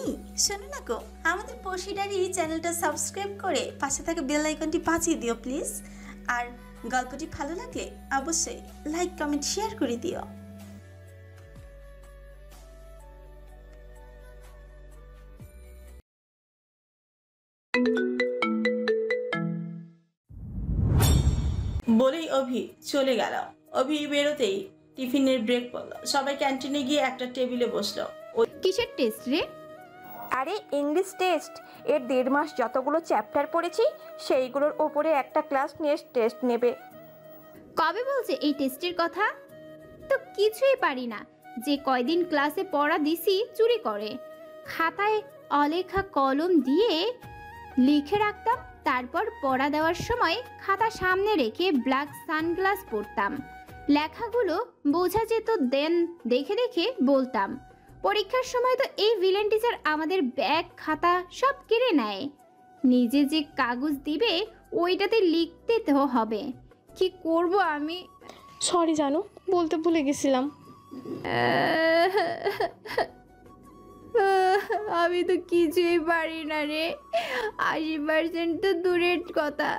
এই শোনো না গো, আমাদের পশিডারি চ্যানেলটা সাবস্ক্রাইব করে পাশে থাকা বেল আইকনটি বাজিয়ে দিও প্লিজ। আর গল্পটি ভালো লাগলে অবশ্যই লাইক কমেন্ট শেয়ার করে দিও। বলেই অভি চলে গেল। অভি বেরোতেই টিফিনের ব্রেক পড়লো। সবাই ক্যান্টিনে গিয়ে একটা টেবিলে বসলো। কিসের টেস্ট রে? আরে ইংলিশ টেস্ট। এর 1.5 মাস যতগুলো চ্যাপ্টার পড়েছি সেইগুলোর ওপরে একটা ক্লাস নিয়ে টেস্ট নেবে। কবে বলছে এই টেস্টের কথা? তো কিছুই পারি না। যে কয়দিন ক্লাসে পড়া দিছি চুরি করে। খাতায় অলেখা কলম দিয়ে লিখে রাখতাম, তারপর পড়া দেওয়ার সময় খাতা সামনে রেখে ব্ল্যাক সানগ্লাস পরতাম। লেখাগুলো বোঝা যেত, দেন দেখে দেখে বলতাম। পরীক্ষার সময় তো এই ভিলেন টিচার আমাদের ব্যাগ খাতা সব কেড়ে নেয়। নিজে যে কাগজ দিবে ওইটাতে লিখতে তো হবে। কি করব আমি? সরি জানো, বলতে ভুলে গেছিলাম। আমি তো কিছুই পারি না রে। 80% তো দূরের কথা,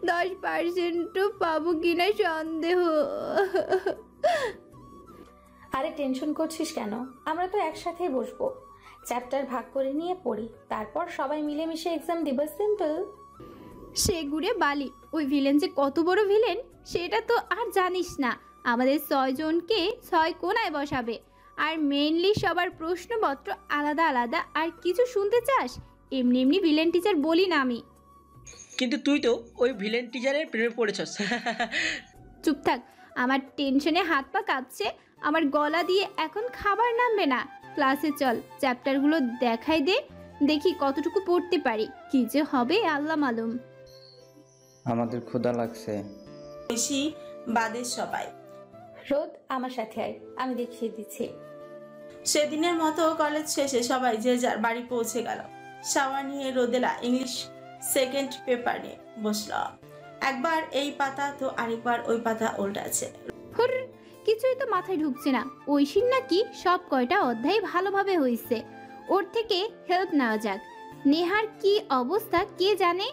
10% পাবো কিনা সন্দেহ। আরে টেনশন করছিস কেন? আমরা তো একসাথেই বসবো, চ্যাপ্টার ভাগ করে নিয়ে পড়ি, তারপর সবাই মিলেমিশে এক্সাম দিব। সিম্পল। সে গুড়ে বালি, ওই ভিলেন যে কত বড় ভিলেন সেটা তো আর জানিস না। আমাদের 6 জনকে 6 কোণায় বসাবে, আর মেইনলি সবার প্রশ্নপত্র আলাদা আলাদা। আর কিছু শুনতে চাস? এমনি এমনি ভিলেন টিচার বলি না আমি। কিন্তু তুই তো ওই ভিলেন টিচারের প্রেমে পড়েছস। চুপ থাক, আমার টেনশনে হাত পা কাঁপছে। আমার গলা দিয়ে এখন খাবার নামবে না। ক্লাসে চল, চ্যাপ্টারগুলো দেখাই দে, দেখি কতটুকু পড়তে পারি। কি যে হবে আল্লাহ মালুম। আমাদের ক্ষুধা লাগছে। বেশি বাদে সবাই। রোদ আমার সাথে আয়, আমি দেখিয়ে দিচ্ছি। সেদিনের মতো কলেজ শেষে সবাই যে যার বাড়ি পৌঁছে গেল। শাওয়ার নিয়ে রোদেলা ইংলিশ সেকেন্ড পেপার নিয়ে বসল। একবার এই পাতা তো আরেকবার ওই পাতা উল্টাচ্ছে। হুর, কিছুই তো মাথায় ঢুকছে না। ঐশীর নাকি সব কয়টা অধ্যায় ভালোভাবে হয়েছে, ওর থেকে হেল্প নেওয়া যাক। নেহার কি অবস্থা কে জানে।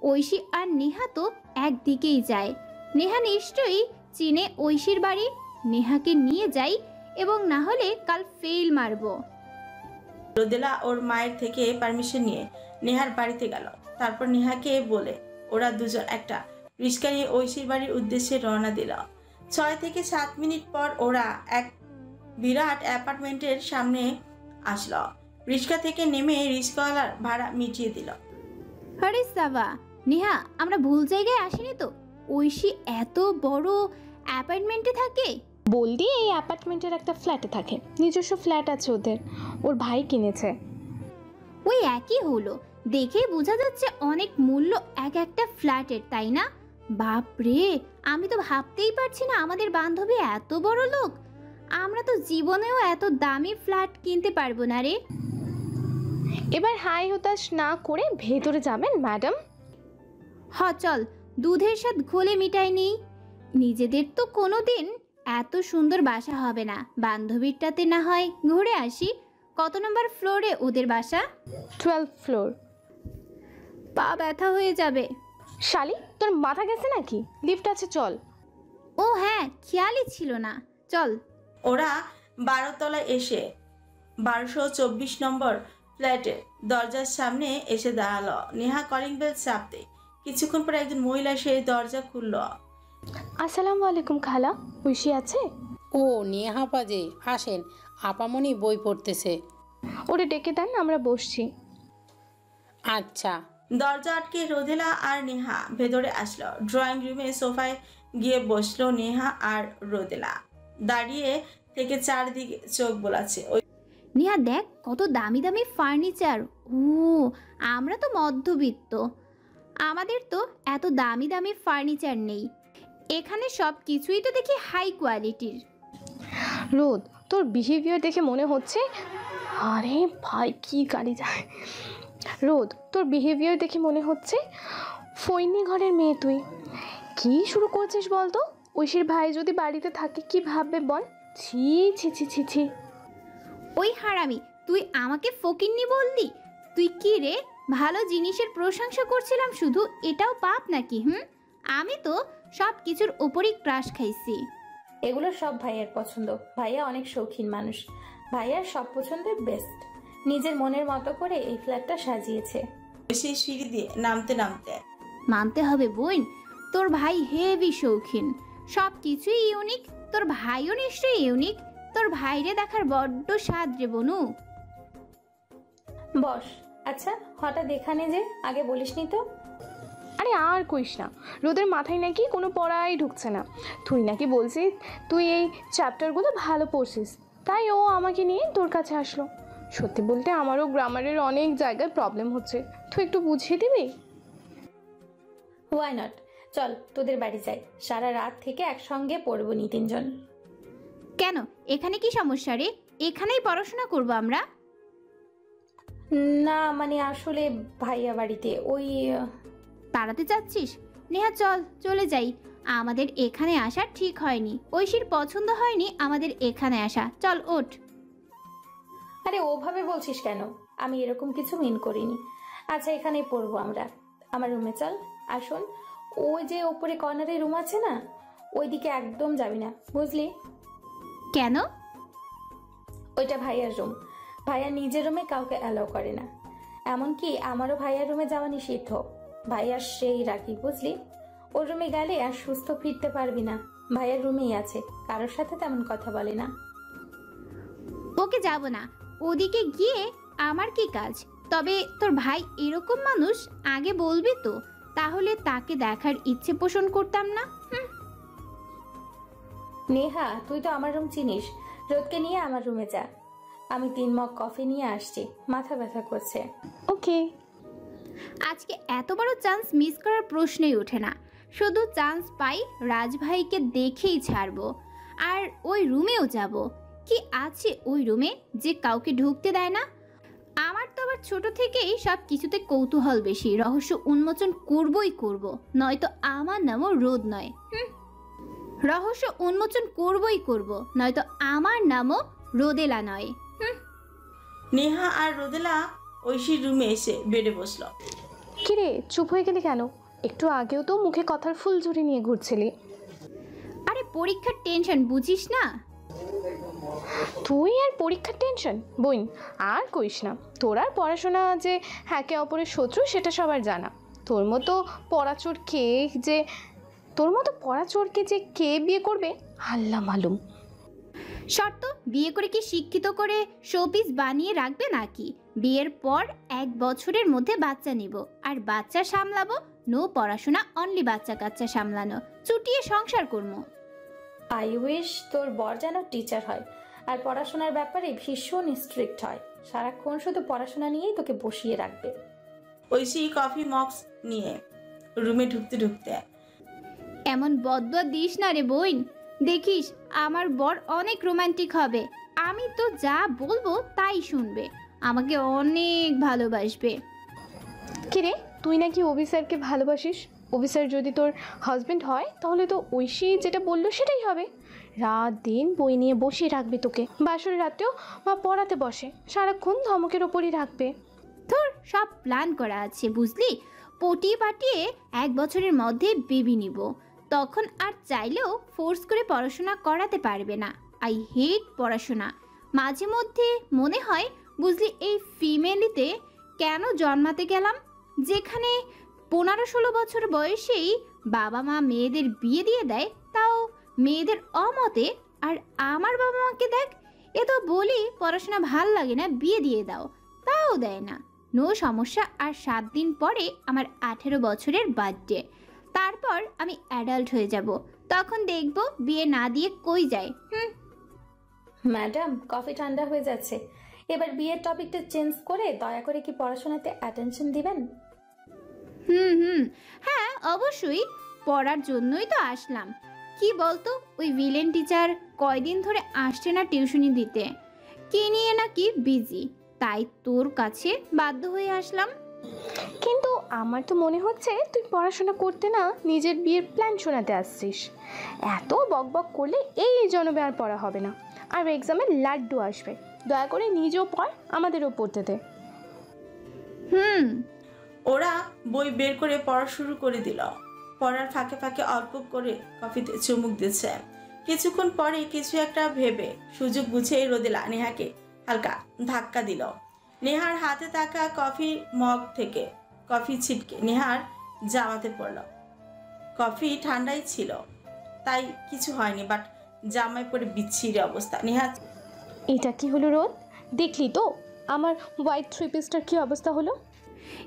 ঐশী আর নেহা তো একদিকেই যায়। নেহা নিশ্চয়ই চিনে ঐশীর বাড়ি। নেহাকে নিয়ে যাই, এবং না হলে কাল ফেল মারবো। রোদেলা ওর মায়ের থেকে পারমিশন নিয়ে নেহার বাড়িতে গেল। তারপর নেহাকে বলে ওরা দুজন একটা রিক্সা নিয়ে ঐশীর বাড়ির উদ্দেশ্যে রওনা দিল। 6 থেকে 7 মিনিট পর ওরা এক বিরাট অ্যাপার্টমেন্টের সামনে আসলো। রিক্সা থেকে নেমে রিক্সাওয়ালার ভাড়া মিটিয়ে দিল। আরে সাবা, নেহা আমরা ভুল জায়গায় আসিনি তো? ঐশী এত বড় অ্যাপার্টমেন্টে থাকে? বলদি এই অ্যাপার্টমেন্টের একটা ফ্ল্যাটে থাকে। নিজস্ব ফ্ল্যাট আছে ওদের, ওর ভাই কিনেছে। ওই একই হলো, দেখে বোঝা যাচ্ছে অনেক মূল্য এক একটা ফ্ল্যাটের, তাই না? বাপরে, আমি তো ভাবতেই পারছি না আমাদের বান্ধবী এত বড় লোক। আমরা তো জীবনেও এত দামি ফ্ল্যাট কিনতে পারবো না রে। এবার হাই হতাশ না করে ভেতরে যাবেন ম্যাডাম? হ চল, দুধের স্বাদ ঘোলে মিটাই নেই। নিজেদের তো কোনোদিন এত সুন্দর বাসা হবে না, বান্ধবীরটাতে না হয় ঘুরে আসি। কত নম্বর ফ্লোরে ওদের বাসা? 12th floor. পা ব্যথা হয়ে যাবে। শালি, তোর মাথা গেছে নাকি? লিফট আছে, চল। ও হ্যাঁ, খেয়ালই ছিল না, চল। ওরা 12 তলায় এসে 1224 নম্বর ফ্ল্যাটের দরজার সামনে এসে দাঁড়ালো। নেহা কলিং বেল চাপতে কিছুক্ষণ পরে একজন মহিলা সেই দরজা খুলল। আসসালামু আলাইকুম খালা, ঐশী আছে? ও নেহা পাজে, আসেন, আপামনি বই পড়তেছে। ওরে ডেকে দেন, আমরা বসছি। আচ্ছা। দরজা আটকে রোদেলা আর নেহা ভেতরে আসলো। ড্রয়িং রুমে সোফায় গিয়ে বসলো নেহা আর রোদেলা। দাঁড়িয়ে থেকে চারদিকে চোখ বোলাচ্ছে। নেহা দেখ কত দামি দামি ফার্নিচার। ও, আমরা তো মধ্যবিত্ত, আমাদের তো এত দামি দামি ফার্নিচার নেই। এখানে সব কিছুই তো দেখি হাই কোয়ালিটির। রোদ, তোর বিহেভিয়ার দেখে মনে হচ্ছে, আরে ভাই কি গাড়ি যায়। রোদ, তোর বিহেভিয়ার দেখে মনে হচ্ছে ফৈনি ঘরের মেয়ে তুই। কি শুরু করছিস বলতো? ঐশীর ভাই যদি বাড়িতে থাকে কি ভাববে বল? ছি ছি ছি ছি ছি। ওই হারামি, তুই আমাকে ফকিন্নি বললি? তুই কি রে, ভালো জিনিসের প্রশংসা করছিলাম শুধু, এটাও পাপ নাকি? আমি তো সব কিছুর ওপরই ক্রাশ খাইছি। এগুলো সব ভাইয়ার পছন্দ। ভাইয়া অনেক শৌখিন মানুষ। ভাইয়ার সব পছন্দের বেস্ট। নিজের মনের মতো করে এই ফ্ল্যাটটা সাজিয়েছে। ঐশী সিঁড়ি দিয়ে নামতে নামতে, মানতে হবে বোন, তোর ভাই হেভি শৌখিন, সব কিছুই ইউনিক। তোর ভাইও নিশ্চয়ই ইউনিক। তোর ভাইরে দেখার বড্ড স্বাদ রে বনু। বস। আচ্ছা, হঠাৎ এখানে যে, আগে বলিসনি তো? আরে আর কইস না, রোদের মাথায় নাকি কোনো পড়াই ঢুকছে না। তুই নাকি বলছিস তুই এই চ্যাপ্টারগুলো ভালো পড়ছিস, তাই ও আমাকে নিয়ে তোর কাছে আসলো। সত্যি বলতে আমারও গ্রামারের অনেক জায়গায় প্রবলেম হচ্ছে, তুই একটু বুঝিয়ে দিবি? হোয়াই নট, চল তোদের বাড়ি যাই, সারা রাত থেকে একসঙ্গে পড়বো নি তিনজন। কেন, এখানে কি সমস্যা রে? এখানেই পড়াশোনা করব আমরা। না মানে আসলে ভাইয়া বাড়িতে ওই তাড়াতে চাচ্ছিস? নেহা চল চলে যাই, আমাদের এখানে আসা ঠিক হয়নি। ঐশীর পছন্দ হয়নি আমাদের এখানে আসা, চল ওঠ। আরে ওভাবে বলছিস কেন? আমি এরকম কিছু মিন করিনি। আচ্ছা এখানেই পড়বো আমরা, আমার রুমে চল। আর শোন, ওই যে ওপরে কর্নারে রুম আছে না, ওইদিকে একদম যাবি না, বুঝলি? কেন? ওইটা ভাইয়ার রুম। ভাইয়া নিজের রুমে কাউকে অ্যালাউ করে না, এমনকি আমারও ভাইয়ার রুমে যাওয়া নিষিদ্ধ। ভাইয়ার সেই রাখি, বুঝলি? ওর রুমে গেলে আর সুস্থ ফিরতে পারবি না। ভাইয়ার রুমেই আছে, কারোর সাথে তেমন কথা বলে না। ওকে যাব না, ওদিকে গিয়ে আমার কি কাজ? তবে তোর ভাই এরকম মানুষ, আগে বলবি তো, তাহলে তাকে দেখার ইচ্ছে পোষণ করতাম না। নেহা, তুই তো আমার রুম চিনিস। রোদকে নিয়ে আমার রুমে যা, আমি 3 মগ কফি নিয়ে আসছি, মাথা ব্যথা করছে। ওকে। আজকে এত বড় চান্স মিস করার প্রশ্নই ওঠে না। শুধু চান্স পাই রাজভাইকে দেখেই ছাড়বো, আর ওই রুমেও যাব। কি আছে ওই রুমে যে কাউকে ঢুকতে দেয় না? আমার তো আবার ছোট থেকেই সব কিছুতে কৌতূহল বেশি, রহস্য উন্মোচন করবই করব, নয়তো আমার নামও রোদ নয়। রহস্য উন্মোচন করবই করব, নয়তো আমার নামও রোদেলা নয়। নেহা আর রোদেলা ঐশীর রুমে এসে বেডে বসলো। কিরে চুপ হয়ে গেলি কেন? একটু আগেও তো মুখে কথার ফুলঝুরি নিয়ে ঘুরছিলি। আরে পরীক্ষার টেনশন বুঝিস না? তুই আর পরীক্ষার টেনশন? বইন আর কইস না। তোর আর পড়াশোনা যে একে অপরের শত্রু সেটা সবার জানা। তোর মতো পড়াচোরকে যে কে বিয়ে করবে আল্লাহ মালুম। শর্ত, বিয়ে করে কি শিক্ষিত করে শোপিস বানিয়ে রাখবে নাকি? বিয়ের পর 1 বছরের মধ্যে বাচ্চা নিব, আর বাচ্চা সামলাবো। নো পড়াশোনা, অনলি বাচ্চা কাচ্চা সামলানো, চুটিয়ে সংসার করবো। আই উইশ তোর বর যেন টিচার হয়, আর পড়াশোনার ব্যাপারে ভীষণ স্ট্রিক্ট হয়। সারাক্ষণ শুধু পড়াশোনা নিয়েই তোকে বসিয়ে রাখবে। ঐশী কফি মগস নিয়ে রুমে ঢুকতে ঢুকতে, এমন বদদুয়া দিস না রে বোন। দেখিস আমার বর অনেক রোমান্টিক হবে, আমি তো যা বলবো তাই শুনবে, আমাকে অনেক ভালোবাসবে। কিরে তুই নাকি অফিসারকে ভালোবাসিস? অফিসার যদি তোর হাজবেন্ড হয় তাহলে তো ঐশী যেটা বললো সেটাই হবে। রাত দিন বই নিয়ে বসিয়ে রাখবে তোকে, বাসরের রাতেও বা পড়াতে বসে, সারাক্ষণ ধমকের ওপরই রাখবে। তোর সব প্ল্যান করা আছে বুঝলি, পটিয়ে পাটিয়ে 1 বছরের মধ্যে বেবি নিব, তখন আর চাইলেও ফোর্স করে পড়াশোনা করাতে পারবে না। আই হেট পড়াশোনা। মাঝে মধ্যে মনে হয় বুঝলি এই ফিমেলিতে কেন জন্মাতে গেলাম, যেখানে 15-16 বছর বয়সেই বাবা মা মেয়েদের বিয়ে দিয়ে দেয়, তাও মেয়েদের অমতে। আর আমার বাবা মাকে দেখ, এ তো বলি পড়াশোনা ভাল লাগে না, বিয়ে দিয়ে দাও, তাও দেয় না। নো সমস্যা। আর 7 দিন পরে আমার 18 বছরের বার্থডে, তারপর আমি অ্যাডাল্ট হয়ে যাব, তখন দেখব বিয়ে না দিয়ে কই যায়। ম্যাডাম, কফি ঠান্ডা হয়ে যাচ্ছে, এবার বিয়ের টপিকটা চেঞ্জ করে দয়া করে কি পড়াশোনাতে অ্যাটেনশন দিবেন? হ্যাঁ অবশ্যই, পড়ার জন্যই তো আসলাম। কি বলতো, ওই ভিলেন টিচার কয়দিন ধরে আসছে না টিউশনি দিতে, কি নিয়ে নাকি বিজি, তাই তোর কাছে বাধ্য হয়ে আসলাম। কিন্তু আমার তো মনে হচ্ছে তুই পড়াশোনা করতে না নিজের বিয়ের প্ল্যান শোনাতে আসছিস। এত বকবক করলে এই জন্মে আর পড়া হবে না, আর এক্সামে লাড্ডু আসবে। দয়া করে নিজেও পড়, আমাদেরও পড়তে দে। হুম। ওরা বই বের করে পড়া শুরু করে দিল। পড়ার ফাঁকে ফাঁকে অল্প করে কফিতে চুমুক দিচ্ছে। কিছুক্ষণ পরে কিছু একটা ভেবে সুযোগ বুঝে রোদেলা নেহাকে হালকা ধাক্কা দিল। নেহার হাতে থাকা কফি মগ থেকে কফি ছিটকে নেহার জামাতে পড়ল। কফি ঠান্ডাই ছিল তাই কিছু হয়নি, বাট জামায় পড়ে বিচ্ছিরি অবস্থা। নেহা এটা কি হলো রোদ? দেখলি তো আমার হোয়াইট থ্রি পিসটার কি অবস্থা হলো?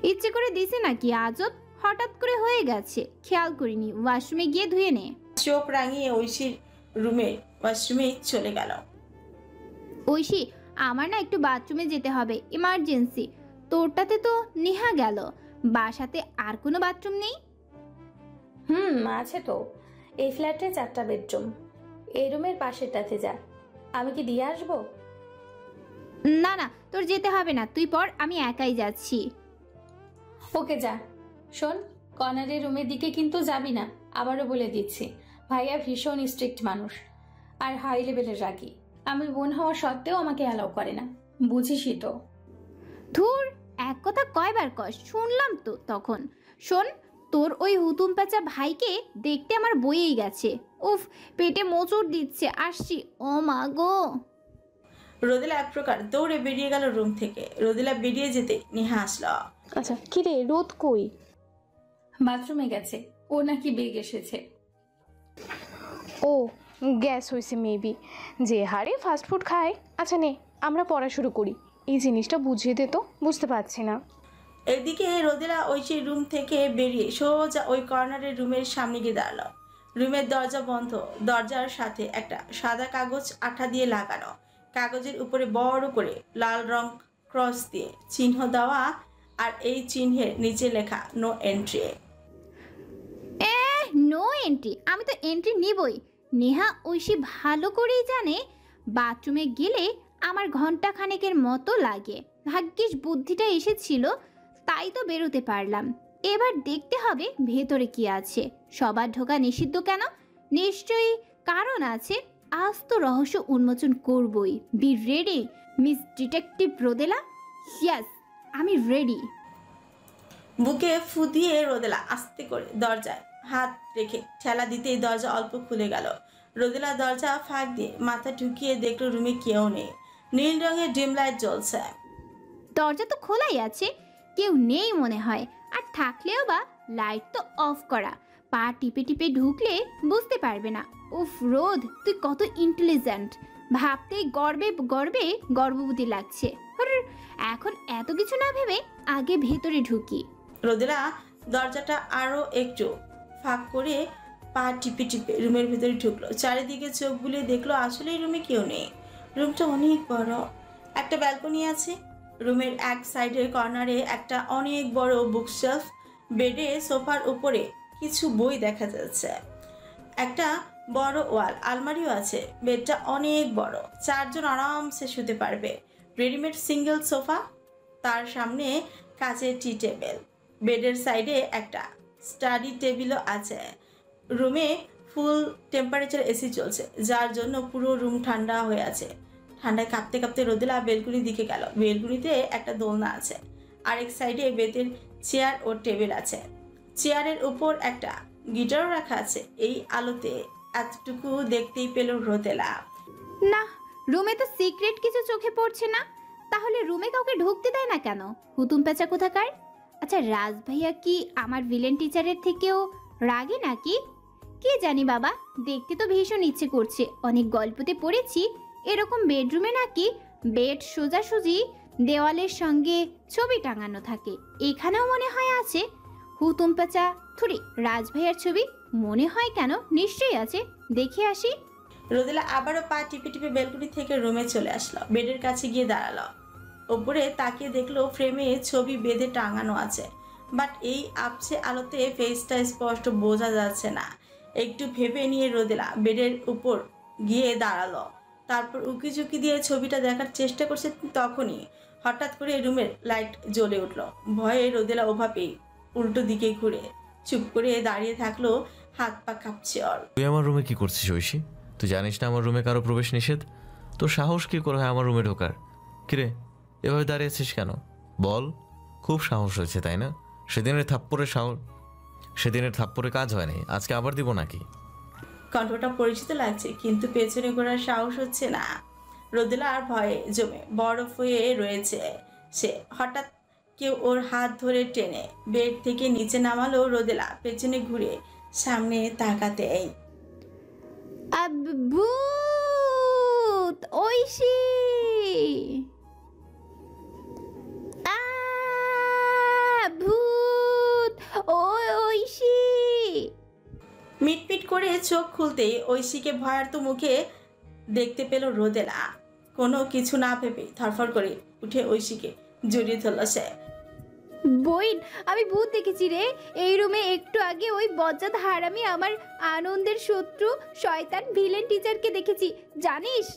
ইচ্ছে করে দিছে নাকি আজব? হঠাৎ করে হয়ে গেছে, খেয়াল করিনি। ওয়াশরুমে গিয়ে ধুয়ে নে। চোখ রাঙিয়ে ঐশীর রুমে ওয়াশরুমে চলে গেল। ঐশী, আমার না একটু বাথরুমে যেতে হবে, ইমার্জেন্সি। তোরটাতে তো নেহা গেল, বাসাতে আর কোনো বাথরুম নেই? আছে তো। এই ফ্ল্যাটে 4টা বেডরুম। এই রুমের পাশেরটাতে যা। আমি কি দিয়ে আসবো? না না, তোর যেতে হবে না, তুই পড়, আমি একাই যাচ্ছি। ওকে যা। শোন, কর্নারের রুমের দিকে কিন্তু যাবি না, আবারও বলে দিচ্ছি। ভাইয়া ভীষণ স্ট্রিক্ট মানুষ আর হাই লেভেলের রাগী। আমি বোন হওয়া সত্ত্বেও আমাকে অ্যালাউ করে না, বুঝিসই তো। ধুর, এক কথা কয়বার কস, শুনলাম তো তখন। শোন, তোর ওই হুতুম পেঁচা ভাইকে দেখতে আমার বইয়েই গেছে। উফ, পেটে মোচড় দিচ্ছে, আসছি। ও মা গো। রোদেলা এক প্রকার দৌড়ে বেরিয়ে গেল রুম থেকে। রোদেলা বেরিয়ে যেতে নেহা আসলো। আচ্ছা কিরে রোদ কই? বাথরুমে গেছে, ও নাকি বেগ এসেছে। ও গ্যাস হয়েছে মেবি, যে হারে ফাস্টফুড খায়। আচ্ছা নে আমরা পড়া শুরু করি, এই জিনিসটা বুঝিয়ে দে তো, বুঝতে পারছি না। এদিকে রোদেলা ঐশীর রুম থেকে বেরিয়ে সোজা ওই কর্নারের রুমের সামনে গিয়ে দাঁড়ালো। রুমের দরজা বন্ধ, দরজার সাথে একটা সাদা কাগজ আঠা দিয়ে লাগানো। কাগজের উপরে বড় করে লাল রং ক্রস দিয়ে চিহ্ন দেওয়া, আর এই চিহ্নের নিচে লেখা নো এন্ট্রি। No entry? আমি তো এন্ট্রি নিবই। নেহা ঐশী ভালো করেই জানে বাথরুমে গেলে আমার ঘন্টা খানেকের মতো লাগে। ভাগ্যিস বুদ্ধিটা এসেছিল, তাই তো বেরোতে পারলাম। এবার দেখতে হবে ভেতরে কি আছে। সবার ঢোকা নিষিদ্ধ কেন? নিশ্চয়ই কারণ আছে। আজ তো রহস্য উন্মোচন করবই। বি রেডি মিস ডিটেকটিভ রোদেলা? ইয়াস, আমি রেডি। বুকে ফু দিয়ে রোদেলা আস্তে করে দরজায় হাত রেখে ঠেলা দিতেই দরজা অল্প খুলে গেল। রোদেলা দরজা ফাঁক দিয়ে মাথা ঢুকিয়ে দেখলো রুমে কেউ নেই। নীল রঙের ডিম লাইট জ্বলছে। দরজা তো খোলাই আছে, কেউ নেই মনে হয়। আর থাকলেও বা লাইট তো অফ করা। পা টিপে টিপে ঢুকলে বুঝতে পারবে না। উফ রোদ, তুই কত ইন্টেলিজেন্ট! ভাবতেই গর্বে গর্বে গর্ভবতী লাগছে। এখন এত কিছু না ভেবে আগে ভেতরে ঢুকি। রোদেলা দরজাটা আরো একটু ফাঁক করে পা টিপে টিপে রুমের ভেতরে ঢুকলো। চারিদিকে চোখ বুলিয়ে দেখলো আসলে রুমে কেউ নেই। রুমটা অনেক বড়, একটা ব্যালকনি আছে। রুমের এক সাইডের কর্নারে একটা অনেক বড় বুকশেলফ, বেডে সোফার উপরে কিছু বই দেখা যাচ্ছে। একটা বড় ওয়াল আলমারিও আছে। বেডটা অনেক বড়, 4 জন আরামসে শুতে পারবে। রেডিমেড সিঙ্গেল সোফা, তার সামনে কাচের টি টেবিল। বেডের সাইডে একটা স্টাডি টেবিলও আছে। রুমে ফুল টেম্পারেচার এসি চলছে, যার জন্য পুরো রুম ঠান্ডা হয়ে আছে। ঠান্ডায় কাঁপতে কাঁপতে রোদেলা বেলকুনির দিকে গেল। বেলকুনিতে একটা দোলনা আছে, আরেক সাইডে বেতের চেয়ার ও টেবিল আছে। চেয়ারের উপর একটা গিটারও রাখা আছে। এই আলোতে এতটুকু দেখতেই পেল রোদেলা। না, রুমে তো সিক্রেট কিছু চোখে পড়ছে না। তাহলে রুমে কাউকে ঢুকতে দেয় না কেন? হুতুম পেঁচা কোথাকার। আচ্ছা, রাজ ভাইয়া কি আমার ভিলেন টিচারের থেকেও রাগে নাকি? কে জানি বাবা, দেখতে তো ভীষণ ইচ্ছে করছে। অনেক গল্পতে পড়েছি এরকম বেডরুমে নাকি বেড সোজাসুজি দেওয়ালের সঙ্গে ছবি টাঙানো থাকে। এখানেও মনে হয় আছে। হুতুম পেঁচা থুড়ি রাজ ভাইয়ার ছবি মনে হয় কেন? নিশ্চয়ই আছে, দেখে আসি। রোদেলা আবারও পা টিপে টিপে বেলকুনি থেকে রুমে চলে আসলো। বেডের কাছে গিয়ে দাঁড়ালো। ওপরে তাকিয়ে দেখলো ফ্রেমে ছবি বেঁধে টাঙানো আছে, বাট এই আবছে আলোতে ফেসটা স্পষ্ট বোঝা যাচ্ছে না। একটু ভেবে নিয়ে রোদেলা বেডের উপর গিয়ে দাঁড়ালো। তারপর উকি ঝুঁকি দিয়ে ছবিটা দেখার চেষ্টা করছে। তখনই হঠাৎ করে রুমের লাইট জ্বলে উঠলো। ভয়ে রোদেলা ওভাবেই উল্টো দিকে ঘুরে চুপ করে দাঁড়িয়ে থাকলো। হাত পা কাঁপছে ওর। তুই আমার রুমে কি করছিস ঐশী? তুই জানিস না আমার রুমে কারো প্রবেশ নিষেধ? তোর সাহস কি করে হয় আমার রুমে ঢোকার? কিরে এভাবে দাঁড়িয়েছিস কেন? বল। খুব সাহস হয়েছে তাই না? সেদিনের থাপ্পড়ে কাজ হয়নি, আজকে আবার দিব নাকি? কণ্ঠটা পরিচিত লাগছে, কিন্তু পেছনে ঘোরার সাহস হচ্ছে না। রোদেলা আর ভয়ে জমে বরফ হয়ে রয়েছে। সে হঠাৎ কেউ ওর হাত ধরে টেনে বেড থেকে নিচে নামালো। রোদেলা পেছনে ঘুরে সামনে তাকাতেই ভূত! ঐশী! ভূত! ঐশী! মিটমিট করে চোখ খুলতেই ঐশীকে ভয়ার্ত মুখে দেখতে পেল রোদেলা। কোনো কিছু না ভেবে ধরফর করে উঠে ঐশীকে জড়িয়ে ধরল সে। বইন, আমি ভূত দেখেছি রে। এই রুমে একটু আগে ওই বজ্জাত হারামি আমার আনন্দের শত্রু শয়তান ভিলেন টিচারকে দেখেছি, জানিস?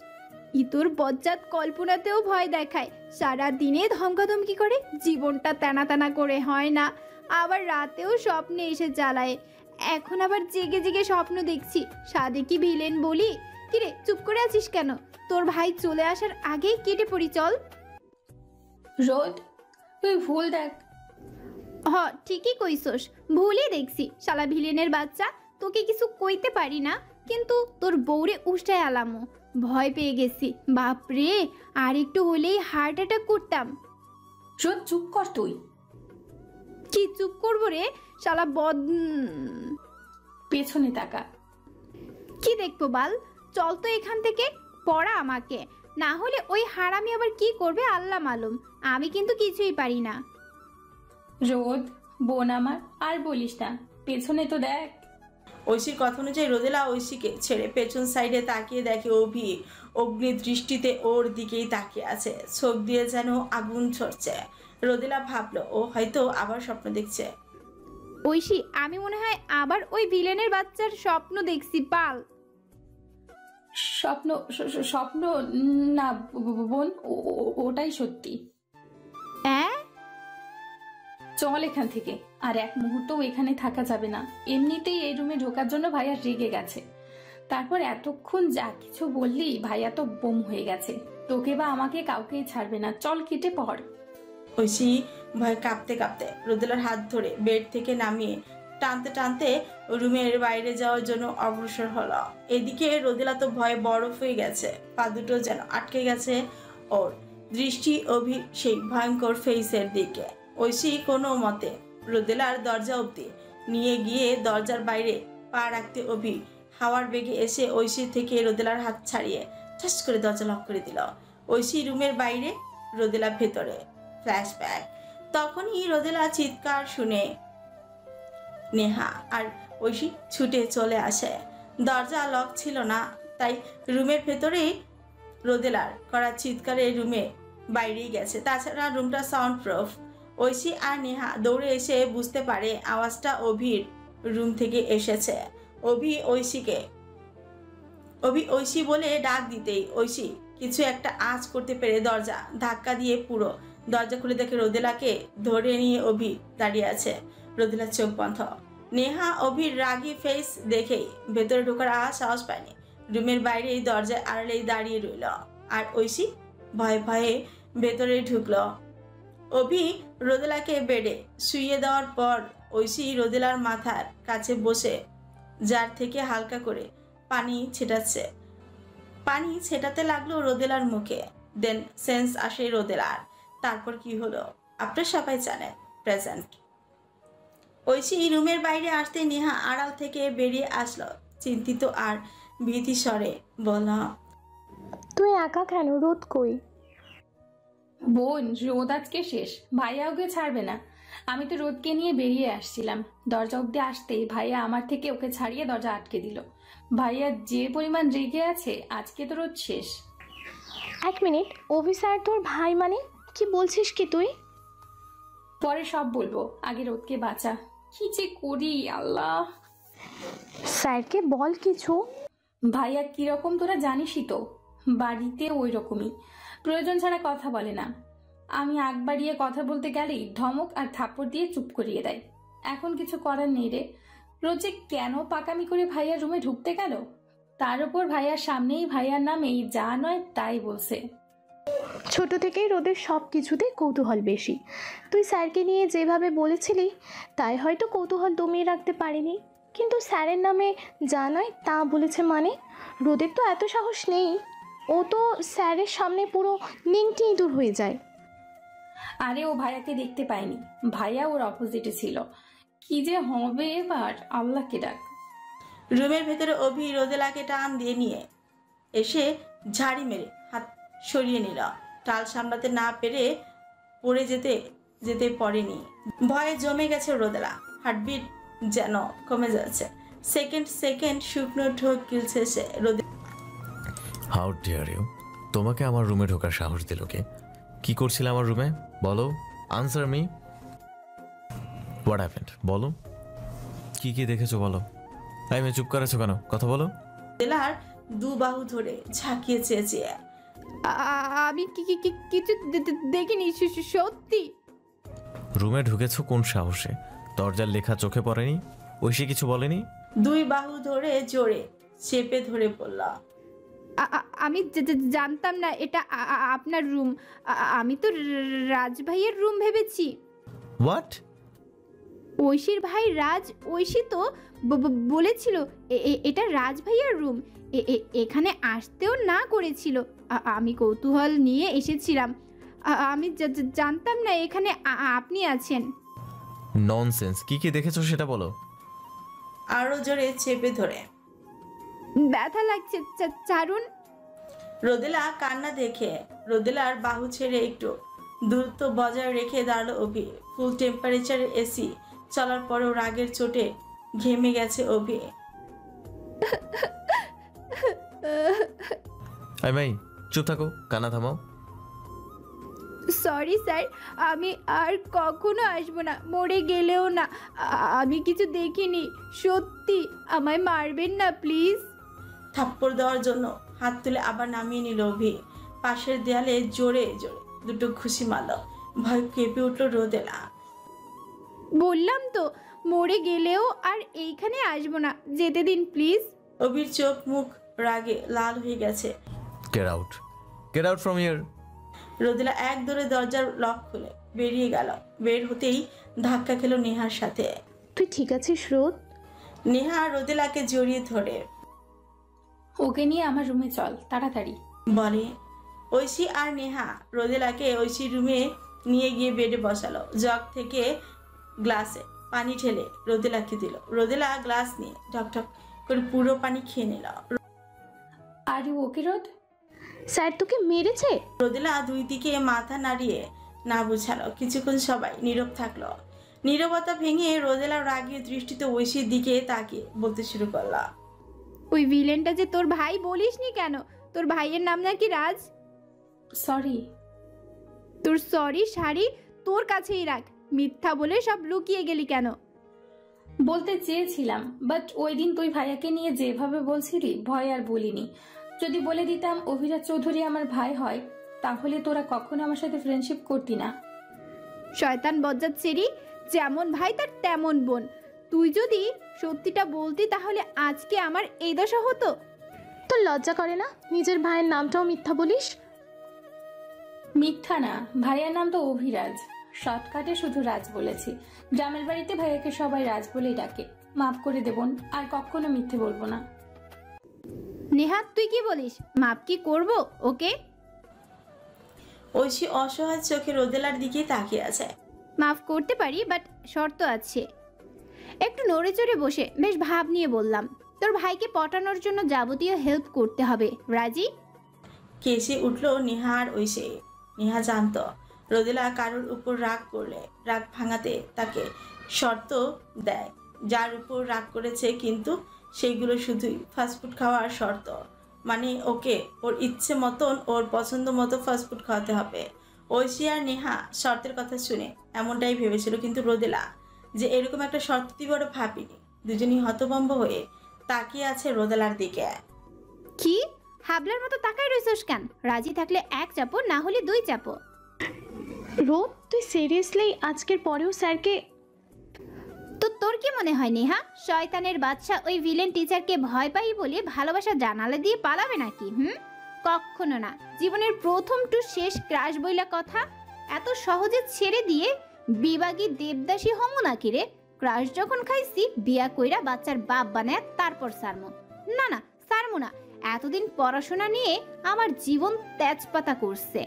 ইতর বজ্জাত কল্পনাতেও ভয় দেখায়, সারা দিনে ধমকাধমকি করে, জীবনটা টানা টানা করে হয় না, আবার রাতেও স্বপ্নে এসে জ্বালায়। এখন আবার জেগে জেগে স্বপ্ন দেখছি সাদেকি ভিলেন বলি। কিরে চুপ করে আছিস কেন? তোর ভাই চলে আসার আগেই কেটে পড়ি, চল। রোদ, তুই ভুল দেখ। ঠিকই কইছস, ভুলই দেখছি। শালা ভিলেনের বাচ্চা, তোকে কিছু কইতে পারি না, কিন্তু তোর বউরে উষ্টায় আলামো। ভয় পেয়ে গেছি, বাপরে, আর একটু হলেই হার্ট অ্যাটাক করতাম। রোদ চুপ কর তুই। কি চুপ করবো রে শালা পেছনে তাকা। কি দেখবো বাল? চল তো এখান থেকে, পড়া আমাকে, না হলে ওই হারামি আবার কি করবে আল্লাহ মালুম। আমি কিন্তু কিছুই পারি না। রোদ বোন আমার, আর বলিস না, পেছনে তো দেখ। ঐশীর কথা অনুযায়ী রোদেলা ঐশীকে ছেড়ে পেছন সাইডে তাকিয়ে দেখে অভি অগ্নি দৃষ্টিতে ওর দিকেই তাকিয়ে আছে, চোখ দিয়ে যেন আগুন ছড়ছে। রোদেলা ভাবলো ও হয়তো আবার স্বপ্ন দেখছে। ঐশী, আমি মনে হয় আবার ওই ভিলেনের বাচ্চার স্বপ্ন দেখছি পাল। স্বপ্ন? স্বপ্ন না বোন, ওটাই সত্যি। হ্যাঁ, চল এখান থেকে, আর এক মুহূর্তও এখানে থাকা যাবে না। এমনিতেই এই রুমে ঢোকার জন্য ভাইয়া রেগে গেছে, তারপর এতক্ষণ যা কিছু বললি, ভাইয়া তো বোম হয়ে গেছে। তোকে বা আমাকে কাউকেই ছাড়বে না, চল কেটে পড়। ঐশী ভয় কাঁপতে কাঁপতে রোদেলার হাত ধরে বেড থেকে নামিয়ে টানতে টানতে রুমের বাইরে যাওয়ার জন্য অগ্রসর হলো। এদিকে রোদেলা তো ভয়ে বরফ হয়ে গেছে, পা দুটো যেন আটকে গেছে। ওর দৃষ্টি অভি সেই ভয়ঙ্কর ফেসের দিকে। ঐশী কোনো মতে রোদেলার দরজা অবধি নিয়ে গিয়ে দরজার বাইরে পা রাখতে অভি হাওয়ার বেগে এসে ঐশীর থেকে রোদেলার হাত ছাড়িয়ে ঠাস করে দরজা লক করে দিল। ঐশী রুমের বাইরে, রোদেলা ভেতরে। ফ্ল্যাশব্যাক, তখনই রোদেলা চিৎকার শুনে নেহা আর ঐশী ছুটে চলে আসে। দরজা লক ছিল না, তাই রুমের ভেতরেই রোদেলার করা চিৎকারে রুমে বাইরেই গেছে। তাছাড়া রুমটা সাউন্ড প্রুফ। ঐশী আর নেহা দৌড়ে এসে বুঝতে পারে আওয়াজটা অভির রুম থেকে এসেছে। অভি ঐশী বলে ডাক দিতেই ঐশী কিছু একটা আঁচ করতে পেরে দরজা ধাক্কা দিয়ে পুরো দরজা খুলে দেখে রোদেলাকে ধরে নিয়ে অভি দাঁড়িয়ে আছে। রোদেলার চোখ বন্ধ। নেহা অভির রাগী ফেস দেখেই ভেতরে ঢোকার সাহস পায়নি, রুমের বাইরে এই দরজায় আড়ালেই দাঁড়িয়ে রইল। আর ঐশী ভয়ে ভয়ে ভেতরে ঢুকলো। অভি রোদেলাকে বেডে শুইয়ে দেওয়ার পর ঐশী রোদেলার মাথার কাছে বসে জার থেকে হালকা করে পানি ছেটাতে লাগলো রোদেলার মুখে। দেন সেন্স আসে রোদেলার। তারপর কি হলো আপনারা সবাই জানেন। প্রেজেন্ট। ঐশী রুমের বাইরে আসতে নেহা আড়াল থেকে বেরিয়ে আসলো, চিন্তিত আর ভীতি স্বরে বলল, তুই একা কেন? রোদ কই? বোন, রোদ আজকে শেষ, ভাইয়া ওকে ছাড়বে না। আমি তো রোদকে নিয়ে বেরিয়ে আসছিলাম, দরজা অব্দি আসতেই ভাইয়া আমার থেকে ওকে ছাড়িয়ে দরজা আটকে দিল। ভাইয়া যে পরিমাণ রেগে আছে, আজকে তো রোদ শেষ। এক মিনিট, অফিসার তোর ভাই মানে? কি বলছিস কি তুই? পরে সব বলবো, আগে রোদকে বাঁচা। কি যে করি আল্লাহ। স্যারকে বল কিছু। ভাইয়া কিরকম তোরা জানিসই তো, বাড়িতে ওই রকমই, প্রয়োজন ছাড়া কথা বলে না। আমি আগ বাড়িয়ে কথা বলতে গেলেই ধমক আর থাপ্পড় দিয়ে চুপ করিয়ে দেয়। এখন কিছু করার নেই রে। রোজে কেন পাকামি করে ভাইয়ার রুমে ঢুকতে গেল, তার উপর ভাইয়ার সামনেই ভাইয়ার নামেই যা নয় তাই বলছে। ছোট থেকেই রোদের সব কিছুতে কৌতূহল বেশি। তুই স্যারকে নিয়ে যেভাবে বলেছিলি তাই হয়তো কৌতূহল দমিয়ে রাখতে পারিনি, কিন্তু স্যারের নামে যা নয় তা বলেছে মানে? রোদের তো এত সাহস নেই, ও তো স্যারের সামনে পুরো নিংটি ইঁদুর হয়ে যায়। আরে ও ভাইয়াকে দেখতে পায়নি, ভাইয়া ওর অপোজিটে ছিল। কি যে হবে এবার, আল্লাহকে ডাক। রুমের ভেতরে অভি রোদেলাকে টান দিয়ে নিয়ে এসে ঝাড়ি মেরে হাত সরিয়ে নিল। টাল সামলাতে না পেরে পড়ে যেতে পড়েনি। ভয়ে জমে গেছে রোদেলা, হার্টবিট যেন কমে যাচ্ছে। সেকেন্ড শুকনো ঢোক গিলছে সে। How dare you! তোমাকে আমার রুমে ঢোকার সাহস দিল কে? কি করছিলে আমার রুমে বলো? Answer me. হোয়াট হ্যাপেন্ড বলো, কি কি দেখেছো বলো? তাই মেয়ে চুপ করেছো কেন? কথা বলো। রোদেলার দু বাহু ধরে ঝাঁকিয়ে চেঁচিয়ে, আমি কিছু দেখিনি, সত্যি। রুমে ঢুকেছো কোন সাহসে? দরজার লেখা চোখে পড়েনি? ঐশী কিছু বলেনি? দুই বাহু ধরে জোরে চেপে ধরে বলল, আমি জানতাম না এটা আপনার রুম। আমি তো রাজ ভাইয়ের রুম ভেবেছি। হোয়াট? ঐশীর ভাই রাজ, ঐশী তো বলেছিল এটা রাজ ভাইয়ের রুম। এখানে আসতেও না করেছিল। আমি কৌতূহল নিয়ে এসেছিলাম। আমি জানতাম না এখানে আপনি আছেন। ননসেন্স! কি কি দেখেছো সেটা বলো। আরো জোরে চেপে ধরে, ব্যথা লাগছে, চারুন। রোদেলা কান্না দেখে রোদেলার বাহু ছেড়ে একটু দূরত্ব বজায় রেখে দাঁড়ালো অভি। ফুল টেম্পারেচারের এসি চলার পরেও রাগের চোটে ঘেমে গেছে অভি। ভাই চুপ থাকো, কান্না থামাও। সরি স্যার, আমি আর কখনো আসবো না, মরে গেলেও না। আমি কিছু দেখিনি, সত্যি। আমায় মারবেন না প্লিজ। থাপ্পড় দেওয়ার জন্য হাত তুলে আবার নামিয়ে নিল অভি। পাশের দেয়ালে জোরে জোরে দুটো ঘুষি মারল। ভয় কেঁপে উঠল রোদেলা। বললাম তো মরে গেলেও আর এইখানে আসবো না, যেতে দিন প্লিজ। অভির চোখ মুখ রাগে লাল হয়ে গেছে। Get out, get out from here. Rodela এক দৌড়ে দরজার লক খুলে বেরিয়ে গেল। বের হতেই ধাক্কা খেলো নেহার সাথে। তুই ঠিক আছিস রোদ? নেহা রোদেলাকে জড়িয়ে ধরে ওকে নিয়ে আমার রুমে চল তাড়াতাড়ি বলে। ঐশী আর নেহা রোদেলাকে ঐশীর রুমে নিয়ে গিয়ে বেডে বসালো। জগ থেকে গ্লাসে পানি ঢেলে রোদেলাকে দিল। রোদেলা গ্লাস নিয়ে ঢকঢক করে পুরো পানি খেয়ে নিল। আর ওকে রোদ? স্যার তোকে মেরেছে? রোদেলা দুই দিকে মাথা নাড়িয়ে না বুঝালো। কিছুক্ষণ সবাই নীরব থাকলো। নীরবতা ভেঙে রোদেলা রাগীয় দৃষ্টিতে ঐশীর দিকে তাকিয়ে বলতে শুরু করল, ওই ভিলেনটা যে তোর ভাই বলিসনি কেন? তোর ভাইয়ের নাম নাকি রাজ? সরি। তোর সরি শাড়ি তোর কাছেই রাখ। মিথ্যা বলে সব লুকিয়ে গেলি কেন? বলতে চেয়েছিলাম, বাট ওই দিন তুই ভাইয়াকে নিয়ে যেভাবে বলছিলি ভয় আর বলিনি। যদি বলে দিতাম অভিরাজ চৌধুরী আমার ভাই হয়, তাহলে তোরা কখনো আমার সাথে ফ্রেন্ডশিপ করতি না। শয়তান বজ্জাত সেরি, যেমন ভাই তার তেমন বোন। তুই যদি সত্যিটা বলতি তাহলে আজকে আমার এই দশা হতো। তোর লজ্জা করে না নিজের ভাইয়ের নামটাও মিথ্যা বলিস? মিথ্যা না, ভাইয়ার নাম তো অভিরাজ, শর্টকাটে শুধু রাজ বলেছি। গ্রামের বাড়িতে ভাইয়াকে সবাই রাজ বলেই ডাকে। মাফ করে দেবন, আর কখনো মিথ্যে বলবো না। নেহাত তুই কি বলিস? মাপ কি করব ওকে? ঐশী অসহায় চোখে রোদেলার দিকে তাকিয়ে আছে। মাফ করতে পারি, বাট শর্ত আছে। একটু নড়ে চড়ে বসে বেশ ভাব নিয়ে বললাম, তোর ভাইকে পটানোর জন্য যাবতীয় হেল্প করতে হবে। রাজি? কেসে উঠলো নেহা আর ঐশী। নেহা জানত রোদেলা কারোর উপর রাগ করলে রাগ ভাঙাতে তাকে শর্ত দেয়। যার উপর রাগ করেছে কিন্তু সেইগুলো শুধুই ফাস্টফুড খাওয়ার শর্ত। মানে ওকে ওর ইচ্ছে মতন ওর পছন্দ মতো ফাস্টফুড খাওয়াতে হবে। ঐশী আর নেহা শর্তের কথা শুনে এমনটাই ভেবেছিল, কিন্তু রোদেলা যে এরকম একটা শর্ত দিবে ওরা ভাবিনি। দুজনই হতভম্ব হয়ে তাকিয়ে আছে রোদেলার দিকে। কি হাবলার মতো তাকাই রইছস কেন? রাজি থাকলে এক চাপো, না হলে দুই চাপো। রোদ তুই সিরিয়াসলি আজকের পরেও স্যারকে? তো তোর কি মনে হয় নেহা, শয়তানের বাদশা ওই ভিলেন টিচারকে ভয় পাই বলে ভালোবাসা জানালা দিয়ে পালাবে নাকি? কখনো না। জীবনের প্রথম টু শেষ ক্রাশ বইলা কথা এত সহজে ছেড়ে দিয়ে বিবাগী দেবদাসী হমু নাকি রে? ক্রাশ যখন খাইছি বিয়া কইরা বাচ্চার বাপ বানায় তারপর সারমু। না না, সারমু না। এতদিন পড়াশোনা নিয়ে আমার জীবন তেজপাতা করছে,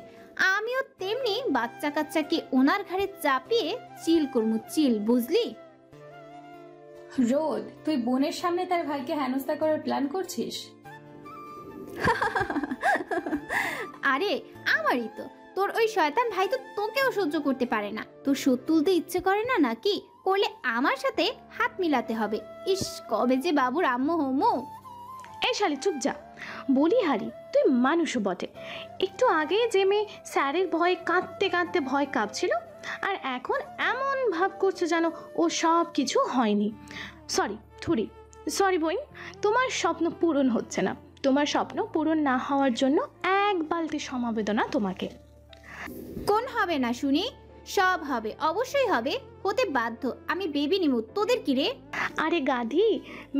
আমিও তেমনি বাচ্চা কাচ্চাকে ওনার ঘাড়ে চাপিয়ে চিল করমু, চিল, বুঝলি? রোদ, তুই বোনের সামনে তার ভাইকে হেনস্থা করার প্ল্যান করছিস? আরে আমারই তো। তোর ওই শয়তান ভাই তো তোকেও সহ্য করতে পারে না। তোর সুদ তুলতে ইচ্ছে করে না নাকি? করলে আমার সাথে হাত মিলাতে হবে। ইস, কবে যে বাবুর আম্মু হমু। এই শালি চুপ যা। বলি হারি, তুই মানুষও বটে। একটু আগে যে মেয়ে স্যারের ভয়ে কাঁদতে কাঁদতে ভয় কাঁপছিল, আর এখন এমন ভাব করছে যেন ও সব কিছু হয়নি। সরি বোন, তোমার স্বপ্ন পূরণ হচ্ছে না। তোমার স্বপ্ন পূরণ না হওয়ার জন্য এক বালতি সমবেদনা তোমাকে। কোন হবে না শুনি? সব হবে, অবশ্যই হবে, হতে বাধ্য। আমি বেবি নিমু, তোদের কি রে? আরে গাধি,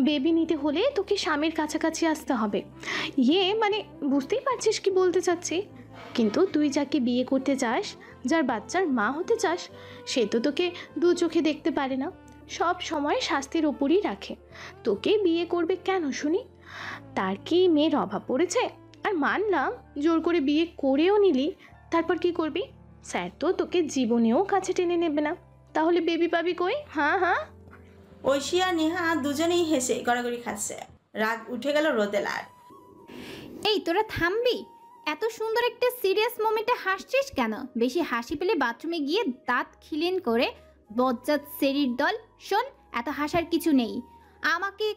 বেবি নিতে হলে তোকে স্বামীর কাছাকাছি আসতে হবে। মানে বুঝতেই পারছিস কি বলতে চাচ্ছি। কিন্তু তুই যাকে বিয়ে করতে চাস, যার বাচ্চার মা হতে চাস, সে তো তোকে দু চোখে দেখতে পারে না, সব সময় শাস্তির ওপরই রাখে। তোকে বিয়ে করবে কেন শুনি? তার কি মেয়ের অভাব পড়েছে? আর মানলাম জোর করে বিয়ে করেও নিলি, তারপর কি করবি? স্যার তো তোকে জীবনেও কাছে টেনে নেবে না, তাহলে বেবি পাবি কই? হ্যাঁ। ঐশী আর নেহা দুজনেই হেসে গড়াগড়ি খাচ্ছে। রাগ উঠে গেল রোদেলার। এই তোরা থামবি? এত সুন্দর একটা সিরিয়াস মোমেন্টে হাসছিস কেন? বেশি হাসি পেলে বাথরুমে গিয়ে দাঁত খিলেন করে বজ্জাত সেরির দল। শোন, এত হাসার কিছু নেই। আমাকে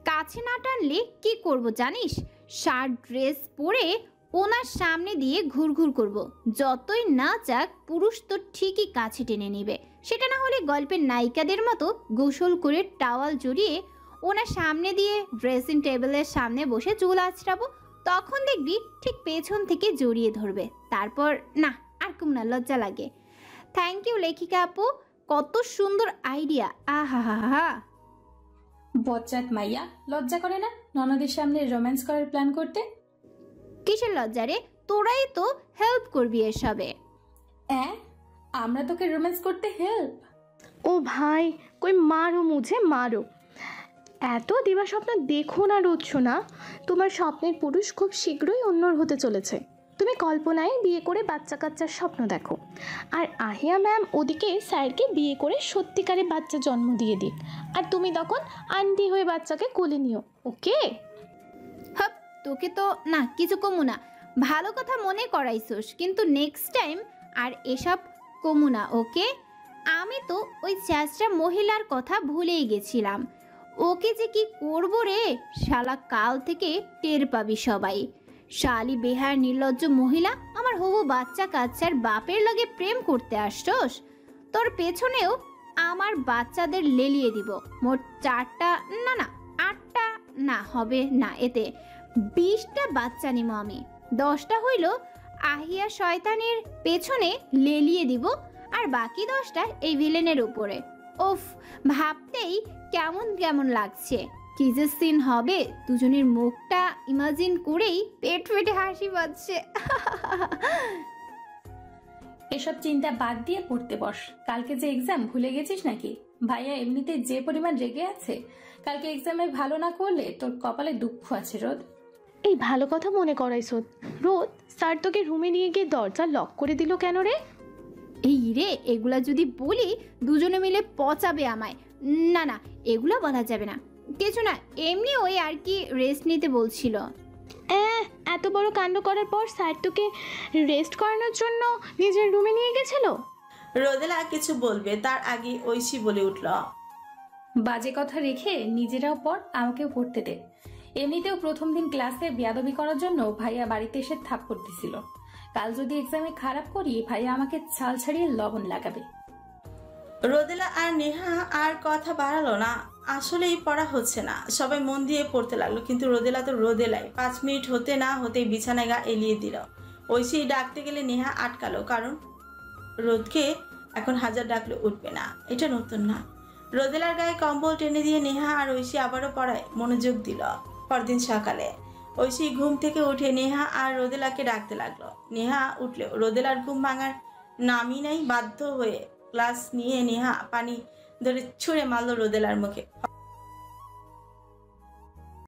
কাছে না টানলে কি করব জানিস? শার্ট ড্রেস পরে ওনার সামনে দিয়ে ঘুরঘুর করব। যতই না চাক, পুরুষ তো ঠিকই কাছে টেনে নেবে। সেটা না হলে গল্পের নায়িকাদের মতো গোসল করে টাওয়াল জড়িয়ে ওনার সামনে দিয়ে ড্রেসিং টেবিলের সামনে বসে চুল আঁচড়াবো। তখন দেখবি ঠিক পেছন থেকে জড়িয়ে ধরবে। তারপর না, আর কম না, লজ্জা লাগে। থ্যাংক ইউ লেখিকা আপু, কত সুন্দর আইডিয়া। আহা হা হা। বজ্জাত মাইয়া, লজ্জা করে না ননদের সামনে রোম্যান্স করার প্ল্যান করতে? কিসের লজ্জা রে? তোরাই তো হেল্প করবি এসবে। আমরা তোকে রোম্যান্স করতে হেল্প? ও ভাই, কই মারো মুঝে মারো। এত দিবা স্বপ্ন দেখো না রোজ না। তোমার স্বপ্নের পুরুষ খুব শীঘ্রই অন্যর হতে চলেছে। তুমি কল্পনায় বিয়ে করে বাচ্চা কাচ্চার স্বপ্ন দেখো, আর আহিয়া ম্যাম ওদিকে স্যারকে বিয়ে করে সত্যিকারে বাচ্চা জন্ম দিয়ে দিক, আর তুমি তখন আন্টি হয়ে বাচ্চাকে কোলে নিও। ওকে? হাপ, তোকে তো না কিছু কমু না। ভালো কথা মনে করাইছোস, কিন্তু নেক্সট টাইম আর এসব কমু না, ওকে? আমি তো ওই চ্যাচটা মহিলার কথা ভুলেই গেছিলাম। ওকে যে কি করবো রে শালা, কাল থেকে টের পাবি সবাই। শালি বেহার নির্লজ্জ মহিলা, আমার হবু বাচ্চা কাচ্চার বাপের লগে প্রেম করতে আসছস? তোর পেছনেও আমার বাচ্চাদের লেলিয়ে দিব। মোট 4টা না 8টা না, হবে না, এতে 20টা বাচ্চা নিব আমি। 10টা হইল আহিয়া শয়তানের পেছনে লেলিয়ে দিব, আর বাকি 10টা এই ভিলেনের উপরে। ওফ, ভাবতেই কেমন কেমন লাগছে। কি যে সিন হবে, দুজনের মুখটা ইমাজিন করেই পেট ফেটে হাসি পাচ্ছে। এসব চিন্তা বাদ দিয়ে পড়তে বস। কালকে যে এক্সাম, ভুলে গেছিস নাকি? ভাইয়া এমনিতে যে পরিমাণ রেগে আছে, কালকে এক্সামে ভালো না করলে তোর কপালে দুঃখ আছে রোদ। এই ভালো কথা মনে করাইছো রোদ। স্যার তোকে রুমে নিয়ে গিয়ে দরজা লক করে দিল কেন রে? এই রে, এগুলা যদি বলি দুজনে মিলে পচাবে আমায়। না, এগুলো বলা যাবে না। কিছু না, এমনি ওই আর কি রেস্ট নিতে বলছিল। এত বড় কাণ্ড করার পর স্যার তোকে রেস্ট করানোর জন্য নিজের রুমে নিয়ে গেছিল? রোদেলা কিছু বলবে তার আগে ঐশী বলে উঠল, বাজে কথা রেখে নিজেরাও পড়, আমাকেও পড়তে দে। এমনিতেও প্রথম দিন ক্লাসে বেয়াদবি করার জন্য ভাইয়া বাড়িতে এসে থাপ্পড় দিছিল। কাল যদি এক্সামে খারাপ করি, ভাইয়া আমাকে ছাল ছাড়িয়ে লবণ লাগাবে। রোদেলা আর নেহা আর কথা বাড়ালো না। আসলেই পড়া হচ্ছে না, সবাই মন দিয়ে পড়তে লাগলো, কিন্তু রোদেলা তো রোদেলাই। 5 মিনিট হতে না হতেই বিছানায় গা এলিয়ে দিল। ঐশী ডাকতে গেলে নেহা আটকালো, কারণ রোদকে এখন 1000 ডাকলে উঠবে না, এটা নতুন না। রোদেলার গায়ে কম্বল টেনে দিয়ে নেহা আর ঐশী আবারও পড়ায় মনোযোগ দিল। পরদিন সকালে ঐশী ঘুম থেকে উঠে নেহা আর রোদেলাকে ডাকতে লাগলো। নেহা উঠলেও রোদেলার ঘুম ভাঙার নামই নাই। বাধ্য হয়ে গ্লাস নিয়ে নেহা পানি ধরে ছুঁড়ে মারল রোদেলার মুখে।